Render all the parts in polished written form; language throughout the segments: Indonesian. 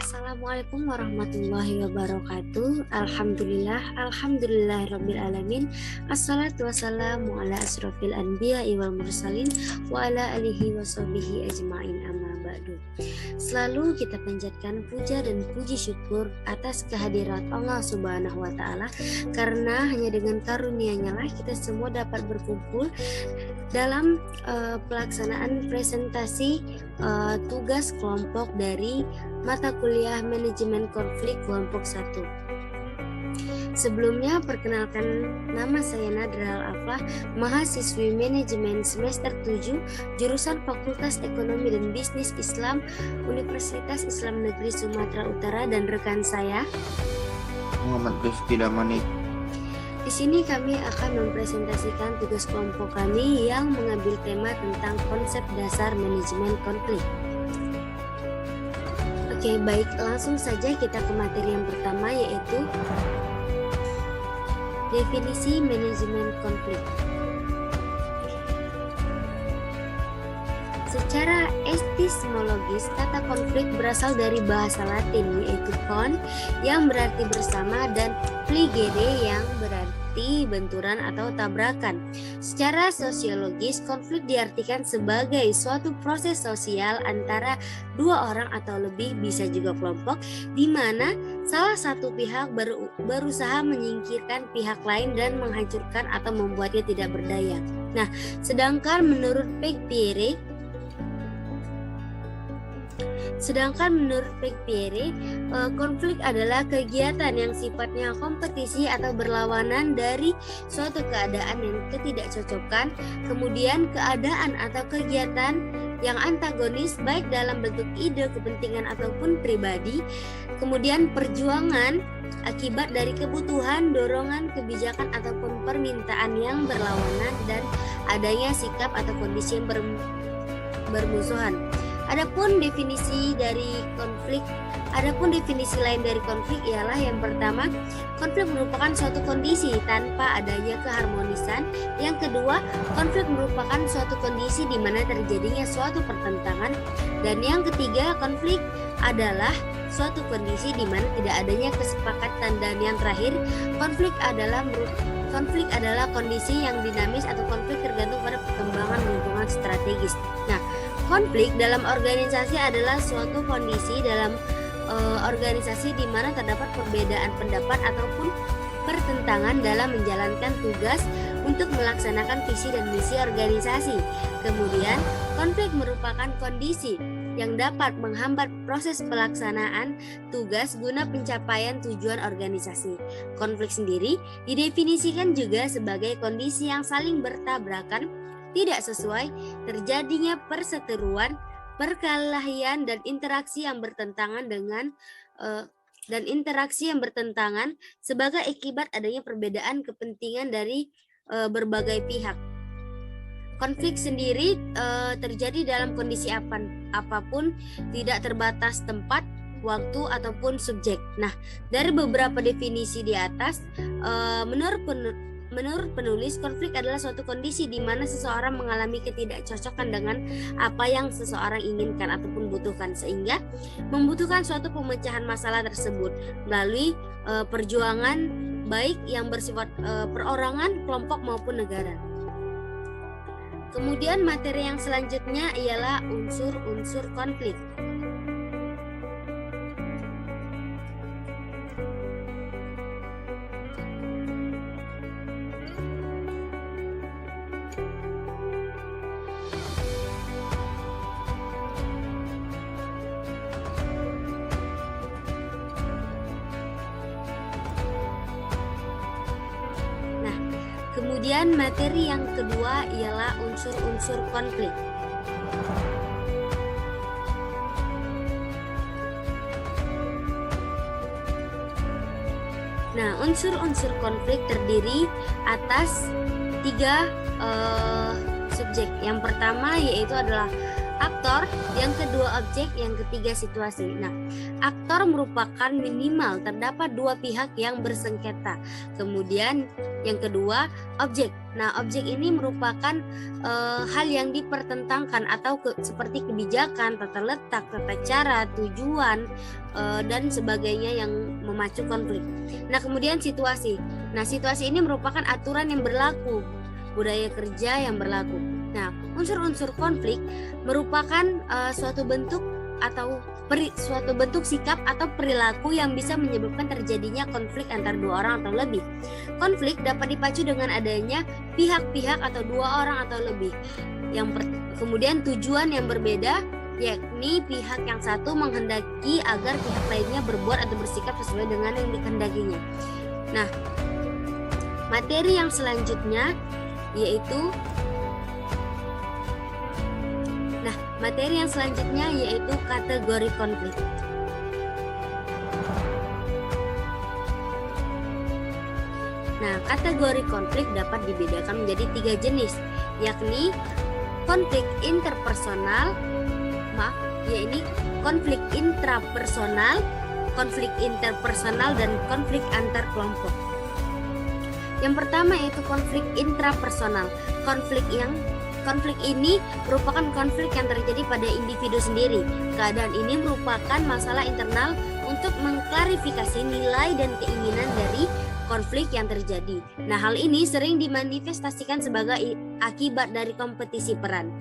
Assalamualaikum warahmatullahi wabarakatuh. Alhamdulillahirabbil alamin. Assalatu wassalamu ala asrofil anbiya'i wal mursalin wa ala alihi washabihi ajmain, amma ba'du. Selalu kita panjatkan puja dan puji syukur atas kehadirat Allah Subhanahu wa taala, karena hanya dengan karunia-Nya lah kita semua dapat berkumpul dalam pelaksanaan presentasi tugas kelompok dari mata kuliah manajemen konflik kelompok 1. Sebelumnya, perkenalkan, nama saya Nadra Al-Aflah, mahasiswi manajemen semester 7 jurusan Fakultas Ekonomi dan Bisnis Islam Universitas Islam Negeri Sumatera Utara, dan rekan saya Muhammad Rifki Damanik. Di sini kami akan mempresentasikan tugas kelompok kami yang mengambil tema tentang konsep dasar manajemen konflik. Oke, baik, langsung saja kita ke materi yang pertama, yaitu definisi manajemen konflik. Secara epistemologis, kata konflik berasal dari bahasa Latin, yaitu kon yang berarti bersama dan pligere yang berarti benturan atau tabrakan. Secara sosiologis, konflik diartikan sebagai suatu proses sosial antara dua orang atau lebih, bisa juga kelompok, di mana salah satu pihak berusaha menyingkirkan pihak lain dan menghancurkan atau membuatnya tidak berdaya. Nah, sedangkan menurut Pierre, konflik adalah kegiatan yang sifatnya kompetisi atau berlawanan dari suatu keadaan yang ketidakcocokan, kemudian keadaan atau kegiatan yang antagonis baik dalam bentuk ide, kepentingan ataupun pribadi, kemudian perjuangan akibat dari kebutuhan, dorongan, kebijakan ataupun permintaan yang berlawanan, dan adanya sikap atau kondisi yang bermusuhan. Adapun definisi lain dari konflik ialah yang pertama, konflik merupakan suatu kondisi tanpa adanya keharmonisan. Yang kedua, konflik merupakan suatu kondisi di mana terjadinya suatu pertentangan. Dan yang ketiga, konflik adalah suatu kondisi di mana tidak adanya kesepakatan. Dan yang terakhir, konflik adalah kondisi yang dinamis atau konflik tergantung pada perkembangan lingkungan strategis. Nah, konflik dalam organisasi adalah suatu kondisi dalam organisasi di mana terdapat perbedaan pendapat ataupun pertentangan dalam menjalankan tugas untuk melaksanakan visi dan misi organisasi. Kemudian, konflik merupakan kondisi yang dapat menghambat proses pelaksanaan tugas guna pencapaian tujuan organisasi. Konflik sendiri didefinisikan juga sebagai kondisi yang saling bertabrakan, tidak sesuai, terjadinya perseteruan, perkelahian, dan interaksi yang bertentangan sebagai akibat adanya perbedaan kepentingan dari berbagai pihak. Konflik sendiri terjadi dalam kondisi apapun, tidak terbatas tempat, waktu, ataupun subjek. Nah, dari beberapa definisi di atas, menurut penulis, konflik adalah suatu kondisi di mana seseorang mengalami ketidakcocokan dengan apa yang seseorang inginkan ataupun butuhkan, sehingga membutuhkan suatu pemecahan masalah tersebut melalui perjuangan baik yang bersifat perorangan, kelompok maupun negara. Kemudian materi yang selanjutnya ialah unsur-unsur konflik. Kemudian materi yang kedua ialah unsur-unsur konflik. Nah, unsur-unsur konflik terdiri atas tiga subjek. Yang pertama yaitu adalah aktor, yang kedua objek, yang ketiga situasi. Nah, aktor merupakan minimal terdapat dua pihak yang bersengketa. Kemudian yang kedua objek. Nah, objek ini merupakan hal yang dipertentangkan atau seperti kebijakan, tata letak, tata cara, tujuan, dan sebagainya yang memacu konflik. Nah, kemudian situasi. Nah, situasi ini merupakan aturan yang berlaku, budaya kerja yang berlaku. Nah, unsur-unsur konflik merupakan suatu bentuk sikap atau perilaku yang bisa menyebabkan terjadinya konflik antar dua orang atau lebih. Konflik dapat dipacu dengan adanya pihak-pihak atau dua orang atau lebih. Kemudian tujuan yang berbeda, yakni pihak yang satu menghendaki agar pihak lainnya berbuat atau bersikap sesuai dengan yang dikehendakinya. Nah, materi yang selanjutnya yaitu kategori konflik. Nah, kategori konflik dapat dibedakan menjadi 3 jenis, yakni konflik interpersonal, konflik intrapersonal, konflik interpersonal, dan konflik antar kelompok. Yang pertama yaitu konflik intrapersonal. Konflik ini merupakan konflik yang terjadi pada individu sendiri. Keadaan ini merupakan masalah internal untuk mengklarifikasi nilai dan keinginan dari konflik yang terjadi. Nah, hal ini sering dimanifestasikan sebagai akibat dari kompetisi peran.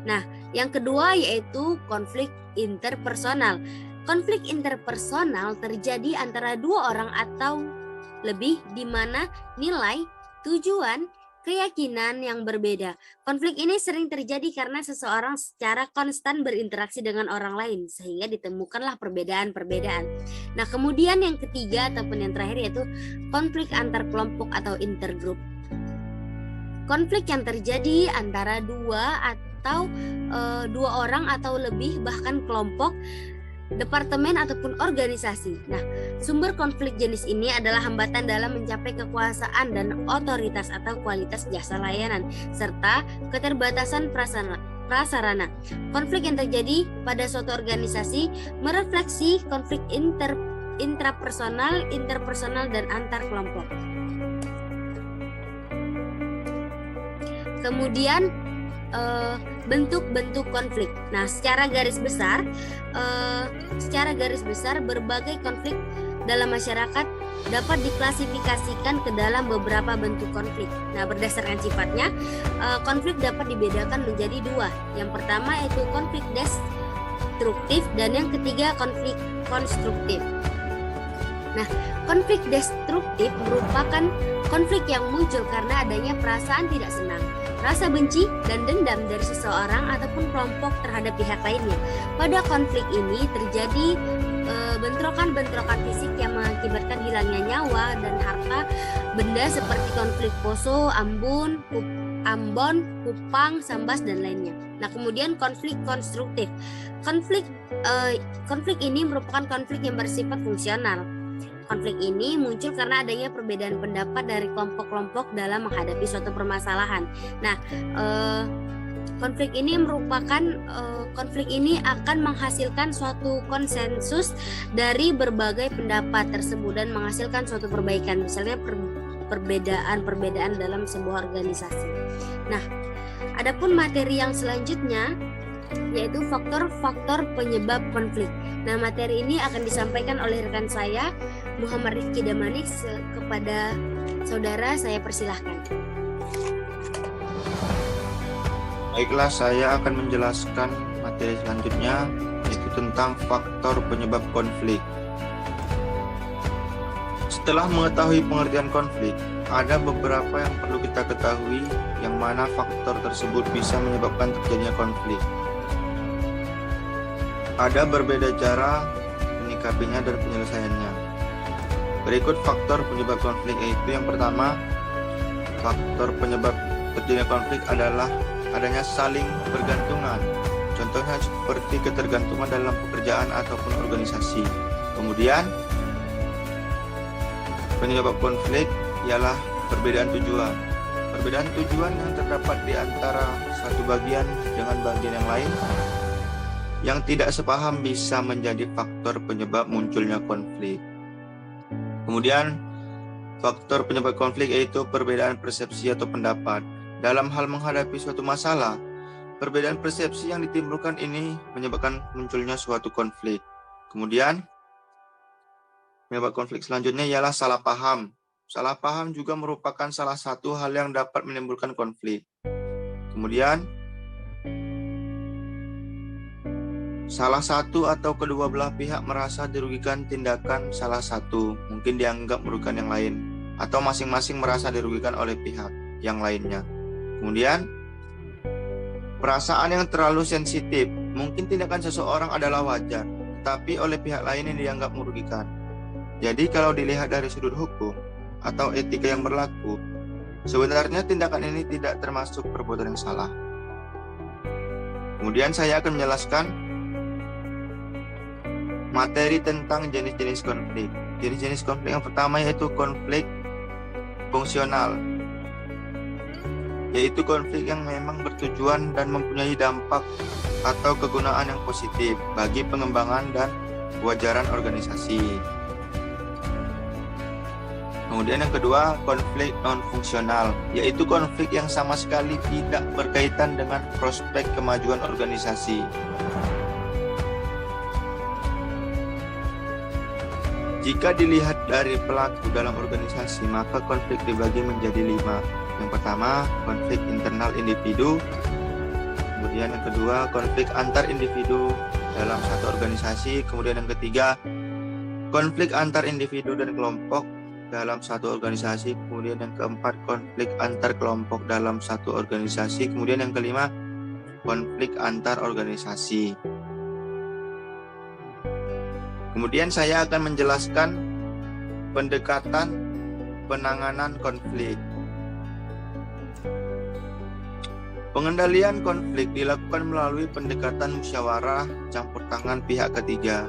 Nah, yang kedua yaitu konflik interpersonal. Konflik interpersonal terjadi antara dua orang atau lebih di mana nilai, tujuan, keyakinan yang berbeda. Konflik ini sering terjadi karena seseorang secara konstan berinteraksi dengan orang lain sehingga ditemukanlah perbedaan-perbedaan. Nah, kemudian yang ketiga ataupun yang terakhir yaitu konflik antar kelompok atau intergroup. Konflik yang terjadi antara dua orang atau lebih bahkan kelompok, departemen ataupun organisasi. Nah, sumber konflik jenis ini adalah hambatan dalam mencapai kekuasaan dan otoritas atau kualitas jasa layanan serta keterbatasan prasarana. Konflik yang terjadi pada suatu organisasi merefleksi konflik intrapersonal, interpersonal, dan antar kelompok. Kemudian bentuk-bentuk konflik. Nah, secara garis besar berbagai konflik dalam masyarakat dapat diklasifikasikan ke dalam beberapa bentuk konflik. Nah, berdasarkan sifatnya, konflik dapat dibedakan menjadi dua. Yang pertama yaitu konflik destruktif dan yang ketiga konflik konstruktif. Nah, konflik destruktif merupakan konflik yang muncul karena adanya perasaan tidak senang, rasa benci dan dendam dari seseorang ataupun kelompok terhadap pihak lainnya. Pada konflik ini terjadi bentrokan-bentrokan fisik yang mengakibatkan hilangnya nyawa dan harta benda seperti konflik Poso, Ambon, Kupang, Sambas, dan lainnya. Nah, kemudian konflik konstruktif. Konflik ini merupakan konflik yang bersifat fungsional. Konflik ini muncul karena adanya perbedaan pendapat dari kelompok-kelompok dalam menghadapi suatu permasalahan. Nah, konflik ini akan menghasilkan suatu konsensus dari berbagai pendapat tersebut dan menghasilkan suatu perbaikan, misalnya perbedaan-perbedaan dalam sebuah organisasi. Nah, adapun materi yang selanjutnya yaitu faktor-faktor penyebab konflik. Nah, materi ini akan disampaikan oleh rekan saya Muhammad Rifki Damanik. Kepada saudara saya persilahkan. Baiklah, saya akan menjelaskan materi selanjutnya yaitu tentang faktor penyebab konflik. Setelah mengetahui pengertian konflik, ada beberapa yang perlu kita ketahui yang mana faktor tersebut bisa menyebabkan terjadinya konflik. Ada berbeda cara menyikapinya dan penyelesaiannya. Berikut faktor penyebab konflik, yaitu yang pertama, faktor penyebab terjadinya konflik adalah adanya saling bergantungan. Contohnya seperti ketergantungan dalam pekerjaan ataupun organisasi. Kemudian, penyebab konflik ialah perbedaan tujuan. Perbedaan tujuan yang terdapat di antara satu bagian dengan bagian yang lain yang tidak sepaham bisa menjadi faktor penyebab munculnya konflik. Kemudian, faktor penyebab konflik yaitu perbedaan persepsi atau pendapat. Dalam hal menghadapi suatu masalah, perbedaan persepsi yang ditimbulkan ini menyebabkan munculnya suatu konflik. Kemudian, penyebab konflik selanjutnya ialah salah paham. Salah paham juga merupakan salah satu hal yang dapat menimbulkan konflik. Kemudian, salah satu atau kedua belah pihak merasa dirugikan tindakan salah satu, mungkin dianggap merugikan yang lain, atau masing-masing merasa dirugikan oleh pihak yang lainnya. Kemudian, perasaan yang terlalu sensitif, mungkin tindakan seseorang adalah wajar, tetapi oleh pihak lain yang dianggap merugikan. Jadi kalau dilihat dari sudut hukum atau etika yang berlaku, sebenarnya tindakan ini tidak termasuk perbuatan yang salah. Kemudian saya akan menjelaskan materi tentang jenis-jenis konflik. Jenis-jenis konflik yang pertama yaitu konflik fungsional, yaitu konflik yang memang bertujuan dan mempunyai dampak atau kegunaan yang positif bagi pengembangan dan kewajaran organisasi. Kemudian yang kedua, konflik non-fungsional, yaitu konflik yang sama sekali tidak berkaitan dengan prospek kemajuan organisasi. Jika dilihat dari pelaku dalam organisasi, maka konflik dibagi menjadi 5. Yang pertama, konflik internal individu. Kemudian yang kedua, konflik antar individu dalam satu organisasi. Kemudian yang ketiga, konflik antar individu dan kelompok dalam satu organisasi. Kemudian yang keempat, konflik antar kelompok dalam satu organisasi. Kemudian yang kelima, konflik antar organisasi. Kemudian saya akan menjelaskan pendekatan penanganan konflik. Pengendalian konflik dilakukan melalui pendekatan musyawarah campur tangan pihak ketiga.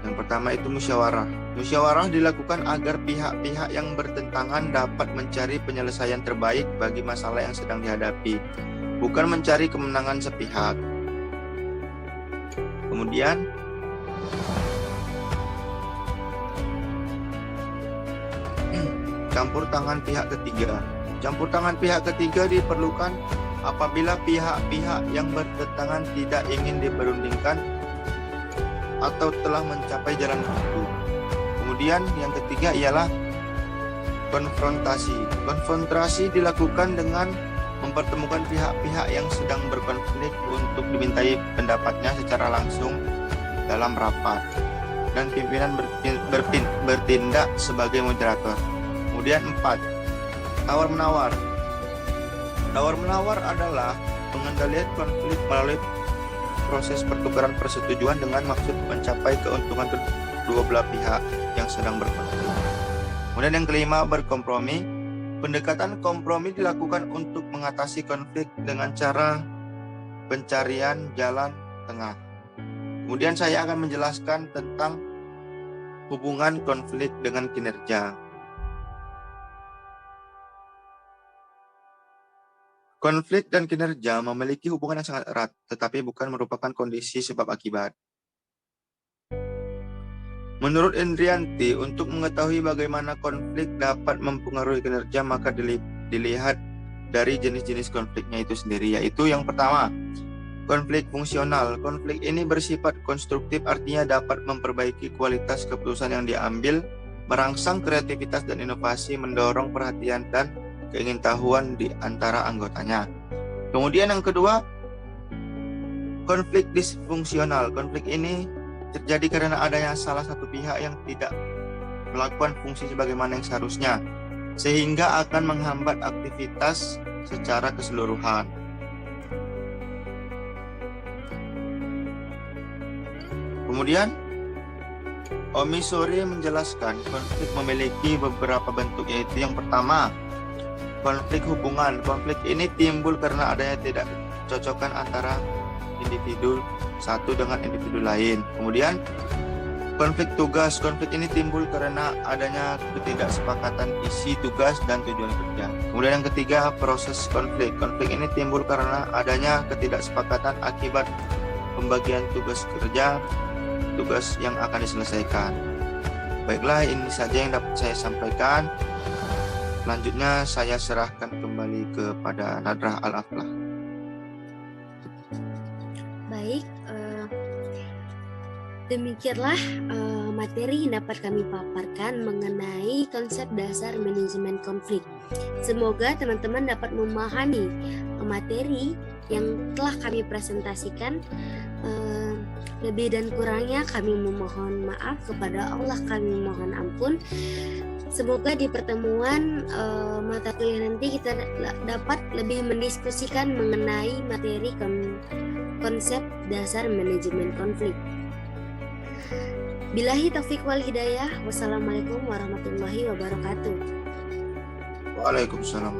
Yang pertama itu musyawarah. Musyawarah dilakukan agar pihak-pihak yang bertentangan dapat mencari penyelesaian terbaik bagi masalah yang sedang dihadapi, bukan mencari kemenangan sepihak. Kemudian, campur tangan pihak ketiga. Campur tangan pihak ketiga diperlukan apabila pihak-pihak yang bertentangan tidak ingin diperundingkan atau telah mencapai jalan buntu. Kemudian yang ketiga ialah konfrontasi. Konfrontasi dilakukan dengan mempertemukan pihak-pihak yang sedang berkonflik untuk dimintai pendapatnya secara langsung dalam rapat, dan pimpinan bertindak sebagai moderator. Kemudian 4, tawar-menawar. Tawar-menawar adalah pengendalian konflik melalui proses pertukaran persetujuan dengan maksud mencapai keuntungan kedua belah pihak yang sedang berkonflik. Kemudian yang kelima, berkompromi. Pendekatan kompromi dilakukan untuk mengatasi konflik dengan cara pencarian jalan tengah. Kemudian saya akan menjelaskan tentang hubungan konflik dengan kinerja. Konflik dan kinerja memiliki hubungan yang sangat erat, tetapi bukan merupakan kondisi sebab akibat. Menurut Indrianti, untuk mengetahui bagaimana konflik dapat mempengaruhi kinerja, maka dilihat dari jenis-jenis konfliknya itu sendiri, yaitu yang pertama, konflik fungsional. Konflik ini bersifat konstruktif, artinya dapat memperbaiki kualitas keputusan yang diambil, merangsang kreativitas dan inovasi, mendorong perhatian dan keingintahuan di antara anggotanya. Kemudian yang kedua, konflik disfungsional. Konflik ini terjadi karena adanya salah satu pihak yang tidak melakukan fungsi sebagaimana yang seharusnya, sehingga akan menghambat aktivitas secara keseluruhan. Kemudian, Omisori menjelaskan konflik memiliki beberapa bentuk, yaitu yang pertama, konflik hubungan. Konflik ini timbul karena adanya tidak kecocokan antara individu satu dengan individu lain. Kemudian, Konflik tugas. Konflik ini timbul karena adanya ketidaksepakatan isi tugas dan tujuan kerja. Kemudian yang ketiga, proses konflik. Konflik ini timbul karena adanya ketidaksepakatan akibat pembagian tugas kerja, tugas yang akan diselesaikan. Baiklah, ini saja yang dapat saya sampaikan. Selanjutnya saya serahkan kembali kepada Nadrah Al-Aflah. Baik, demikianlah materi yang dapat kami paparkan mengenai konsep dasar manajemen konflik. Semoga teman-teman dapat memahami materi yang telah kami presentasikan. Lebih dan kurangnya kami memohon maaf kepada Allah, kami mohon ampun. Semoga di pertemuan mata kuliah nanti kita dapat lebih mendiskusikan mengenai materi konsep dasar manajemen konflik. Billahi taufik wal hidayah. Wassalamualaikum warahmatullahi wabarakatuh. Waalaikumsalam.